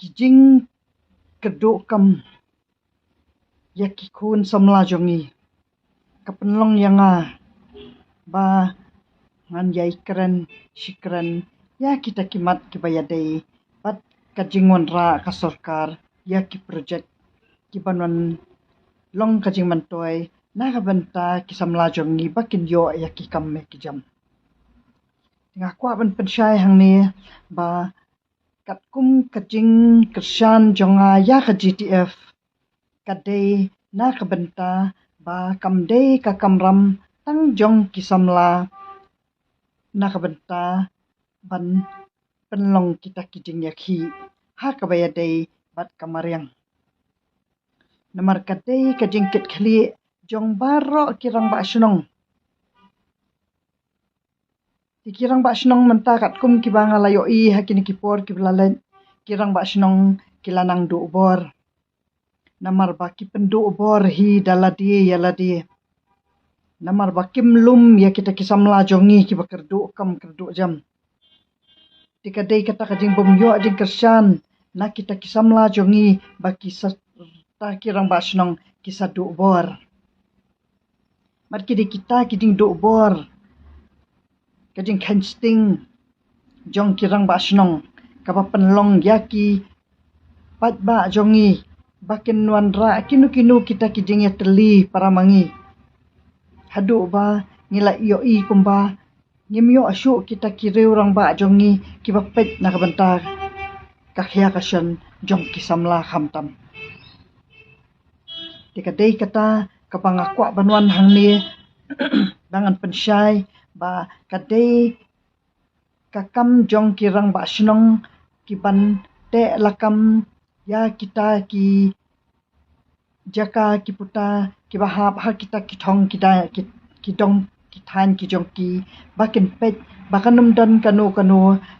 kijing keduk kam yakikun samla jongi kapenlong yanga ba ngan yai keren shikren ya kita kimat kibayadai pat kajingon ra ka sarkar ya ki project kibanwan long kajing mantoy na kabanta kisamla jongi bakin yo ya ki kamme kijam ngakwa ban pensyai hang ni ba katkum kajing kersan jonga ya ka GTF kadai na kabenta ba kamdei ka kamram tang jong kisamla na kabenta ban penlong kita kijing yakhi ha kabayadai bat kamaryang namar kadai kajing kit khli jong baro kirang ba sunong kirang ba sunong menta katkum kibanga layo I hakini kipor kiblalet kirang ba sunong kilanang du bor namar baki pendu bor hi daladi yaladi namar bakim lum ya kita kisamla jongi ki bakerdu kam kerdu jam tikadai kata kajing bom yo jing kersan na kita kisamla jongi baki ta kirang ba sunong kisadu bor mar kidi kita kiding du bor kajing kensting jong kirang ba sunong kaba penlong yaki pat ba jongi bakin nuanra kinu kita kijing ya teli paramangi hadu ba ngila iyo I kumba ngimyo asu kita kire orang ba jongi kibapet na kabanta kakhya kasyan jong kisamla khamtam tikadai kata kapangakwa banwan hang ni dangan pensyai ba kadai kakam jong kirang ba sunong kiban te lakam ya kita ki jaka kiputa kibahap ha kita kitong kidong kitan kijongki bakin pet bakanum dan kanu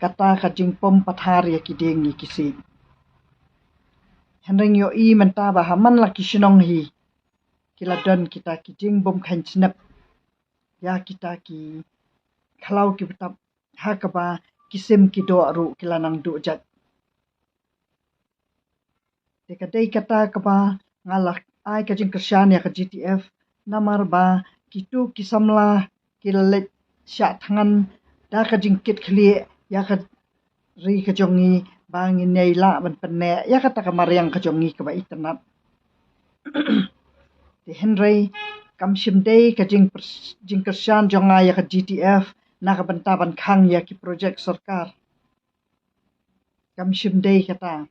kata kajing pom pathar ya kideng ni kisi henreng yo I menta ba haman la kisinong hi kiladon kita kijing bom khan snap ya kita ki kalau kiputa ha kaba kisim kido ru kilanang du jat dekadai kata kaba ngalak ai kajing kersan ya ka GTF namar ba kitu kisamla kilalet sya tangan da kajing kit khli ya ka ri kajongi bangin neila ban penne ya kata kamaryang kajongi ka ba internet de henry kamshim dei kajing jing kersan jonga ya ka GTF na ka bantaban khang ya ki project sarkar kamshim dei kata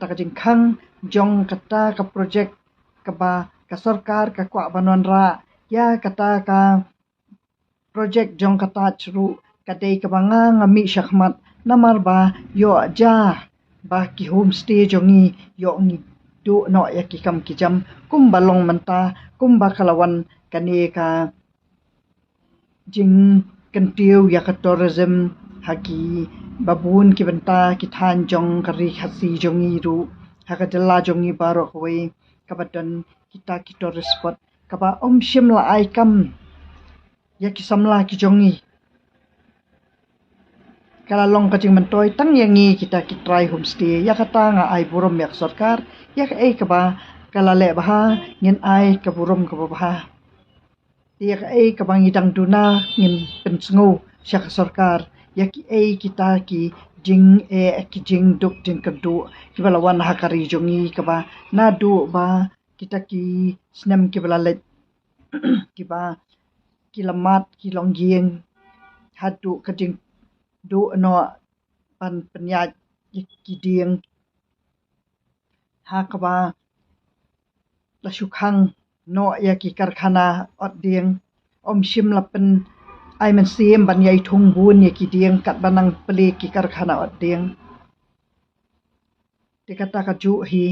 kajing khang jong kata ka project ka ba ka sarkar ka kwa banon ra ya kata ka project jong kata chru kadai ka banga ngami syahmat namar ba yo ja ba ki homestay jongi yo ngi do no ya ki kam ki jam kum balong menta kum ba kalawan kani ka jing kentiu ya ka tourism haki babun ki benta ki than jong kari khasi jongi ru haka jalla jongi baro koi kabadan kita ki tourist spot kaba shim la ai kam ya ki samla ki jongi kala long kajing mentoy tang yangi kita ki try homestay ya kata nga ai burom yak sarkar ya ka ai kaba kala le bah ngin ai ka burom ka bah ya ka ai ka bangidang duna ngin pensngo syak sarkar ya ki ai kita ki jing ki jing duk jing kedu ki balawan hakari jongi kaba nadu ba kita ki snam ki balalet ki ba ki lamat ki longgieng hadu kajing do no pan penyaj ki dieng ha kaba la sukhang no ya ki karkhana ot dieng shim lapen ai men sim ban yai thung bun ye ki dieng kat banang peli ki karkhana ot dieng tikata ka ju hi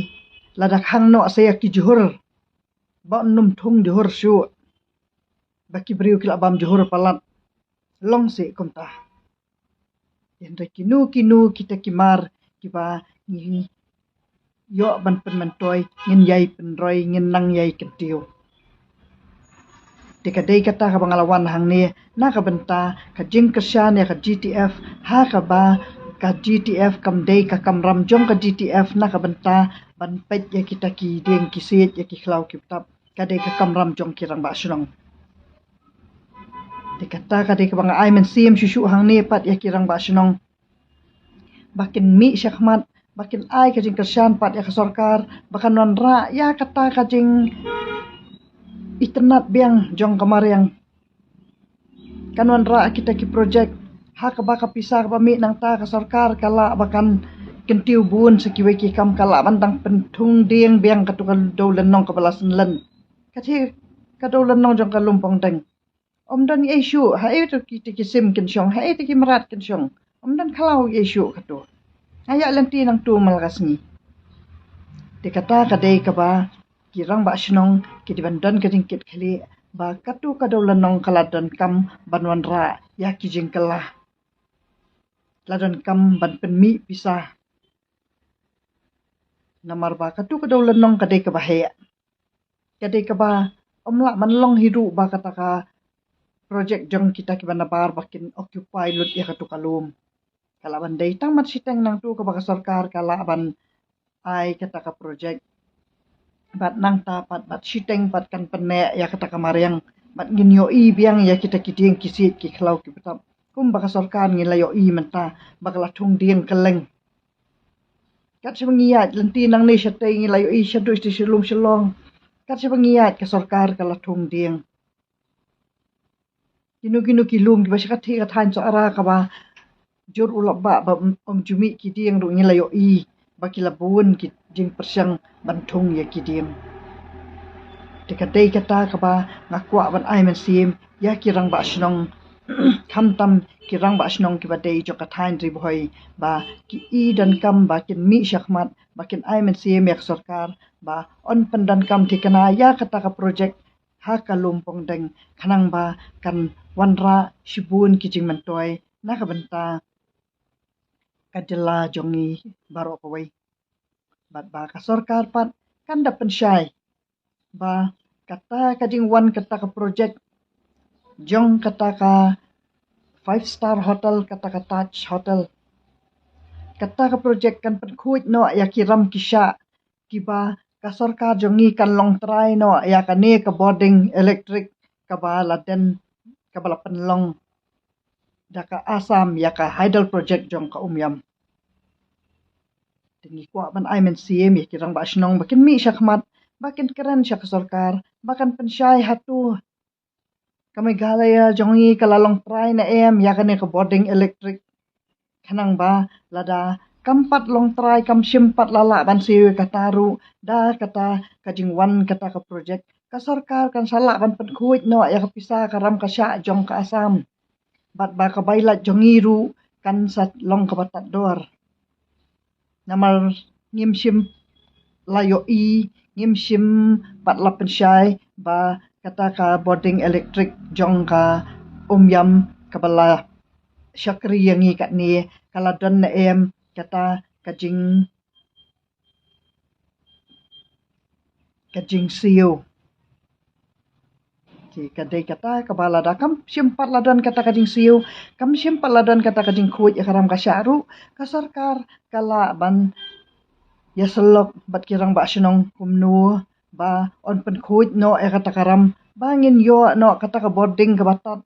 lada khang no se ki juhur ba num thung juhur shu baki briu kila bam juhur palat long se komta yendre kinu kita kimar kiba ni yo ban pen mentoy ngin yai pen roy ngin nang yai ketiu tikadai kata ka bangalawan hang ni na ka benta ka jing kersan ya ka GTF ha ka ba ka GTF kam dei ka kam ramjong ka GTF na ka benta ban pet ya kita ki deng ki set ya ki khlau ki tap ka dei ka kam ramjong ki rang ba sunong de kata ka dei ka bang ai men sim shushu hang ne pat ya ki rang ba sunong bakin mi syakmat bakin ai ka jing kersan pat ya ka sarkar bakan non ra ya kata ka jing internet biang jong kamariang kanwan ra kita ki project hak baka pisah ka mi nang ta ka sarkar kala bakan kentiu bun sekiwe ki kam kala bantang pentung ding biang katukal dolan nong ka balasan len kathi ka dolan nong jong ka lumpong teng omdan issue ha e to ki sim ken syong ha e ki marat ken syong omdan kalau issue kato aya lenti nang tu malgas ni dikata ka dei ka ba kirang ba shnong ki dibandan ka jingkit khali ba katu ka dolan nong kala don kam banwan ra ya ki jingkala ladon kam ban penmi pisah namar ba katu ka dolan nong ka dei ka ba he ka dei ka ba omla manlong hidu ba kata ka project jong kita ki bana bar bakin occupy lut ya katu kalum kala ban dei tang mat siteng nang tu ka ba sarkar kala ban ai kata ka project bat nang ta pat bat siteng pat kan pene ya kata ka mariang bat ngin yo i biang ya kita ki ding ki sit ki khlau ki patap kum ba sarkar ngin la yo i menta bakla thung ding keleng kat sebengiat lenti nang ni satay ngin la yo i syadu sti silum silong kat sebengiat ka sarkar kala thung ding kinu kilum ki ba syakat thi ka than so ara ka ba jur ulap ba om jumi ki ding ru ngin la yo i bakila bun ki jing persyang bantung ya ki ding dikatei kata ka ba ngakwa ban ai men sim ya kirang ba snong kham tam kirang ba snong ki ba dei jo ka thain ri bhoi ba ki i dan kam ba kin mi shakmat ba kin ai men sim yak sarkar ba on pandan kam thikana ya kata ka project ha ka lumpong deng khanang ba kan wanra shibun ki jing mantoi na ka benta kadela jongi baro ko wei bat ba ka sarkar pat kan da pensyai ba kata ka jing wan kata ka project jong kata ka 5-star hotel kata ka Taj hotel kata ka project kan pen khuj no ya kiram kisha kiba ka sarkar jongi kan long try no ya ka ne ka boarding electric ka ba laden ka bala penlong da ka asam ya ka hydel project jong ka umyam tingi kwa ban ai men sim ya kirang ba snong bakin mi syakmat bakin keren syak sarkar bakan pensyai hatu kami galaya jongi kalalong try na ya kane ka boarding electric kanang ba lada kampat long try kam simpat lala ban siwe kataru da kata kajing wan kata ka project ka sarkar kan sala ban pen khuj no ya ka pisa karam ka sya jong ka asam bat ba ka bailat jongi ru kan sat long ka batat dor namar ngim sim layo i ngim sim pat la pensyai ba kata ka boarding electric jong ka umyam kabala syakri yang i kat ni kala don na kata kajing siu ki kadai kata kabala da kam simpat ladon kata kajing siu kam simpat ladon kata kajing khuj karam ka syaru ka sarkar kala ban ya selok bat kirang ba sinong kumnu ba on pen khuj no kata karam bangin yo no kata ka boarding ka batat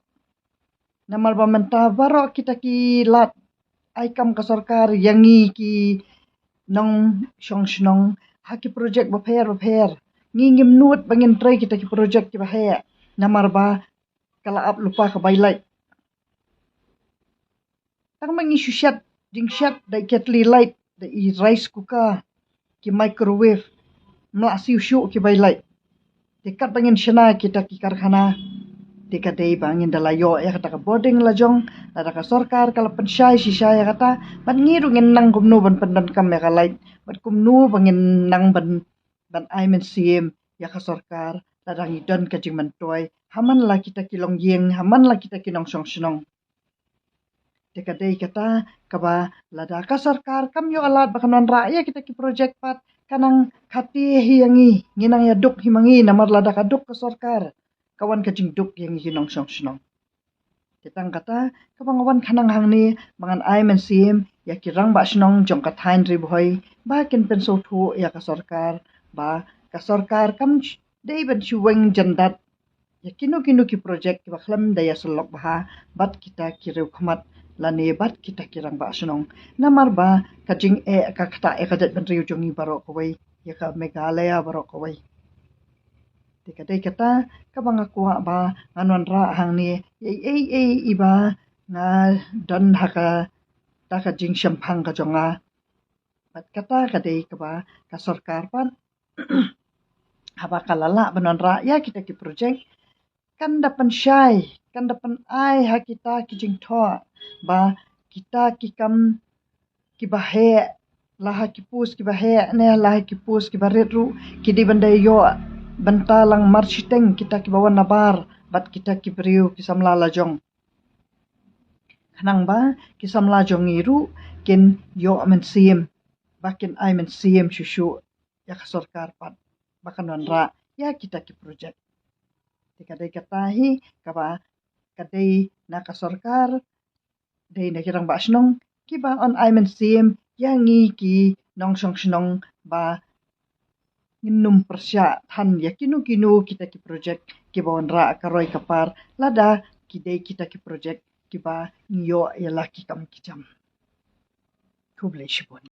namal ba menta baro kita ki lat ai kam ka sarkar yangi ki nong syong snong haki project ba pher ngingim nut bangin try kita ki project ki ba he namar ba kala ap lupa ka bailai tang mangi syat ding syat dai ketli light dai rice cooker ki microwave mla siu syu ki bailai dekat bangin syana kita ki karkhana dekat dei bangin dalayo ya kata ka boarding lajong ada ka sarkar kala pensyai sisya ya kata ban ngiru ngin nang kumnu ban pendan kam ya kalai ban kumnu bangin nang ban ai men sim ya ka sarkar ladang idon ka jing mantoi haman la kita kilong yeng haman la kita kinong song snong dekat dei kata kaba lada ka sarkar kam yo alat bakanon raya kita ki project pat kanang khati hiyangi nginang ya duk himangi namar lada ka duk ka sarkar kawan ka jing duk yang hinong song snong kitang kata kabangawan kanang hang ni bangan ai men sim ya kirang ba shnong jong ka thain ri bhoi ba kin pen so thu ya ka sarkar ba ka sarkar kam dei ban chuweng jandat ya kinu ki project ki bakhlam daya sulok bah bat kita kireu khmat lani bat kita kirang ba shnong namar ba kajing ka khata ka dat ban riu jongi baro ko wai ya ka Meghalaya baro ko wai tika dei kata ka banga kuwa ba nganon ra hang ni ei iba nga dan haka ta ka jing shampang ka jonga bat kata ka dei ka ba ka sarkar pan haba kalala banon ra ya kita ki project kan dapan syai kan dapan ai ha kita ki jing tho ba kita ki kam ki bahe lah ki pus ki bahe ne lah ki pus ki baret ru ki di bandai yo bantalang marchiteng kita ki bawan nabar bat kita ki priu ki samla lajong kanang ba ki samla jong iru kin yo men sim bakin ai men sim shushu ya ka sarkar pat bakan ra ya kita ki project tika dei katahi kaba kadai na ka sarkar dei na kirang ba shnong ki ba on ai men sim yang ngi ki nong shong shnong ba nginum persya than ya kinu kita ki project ki bon ra karoi kapar lada ki dei kita ki project ki ba nyo ya laki kam ki jam kuble shibon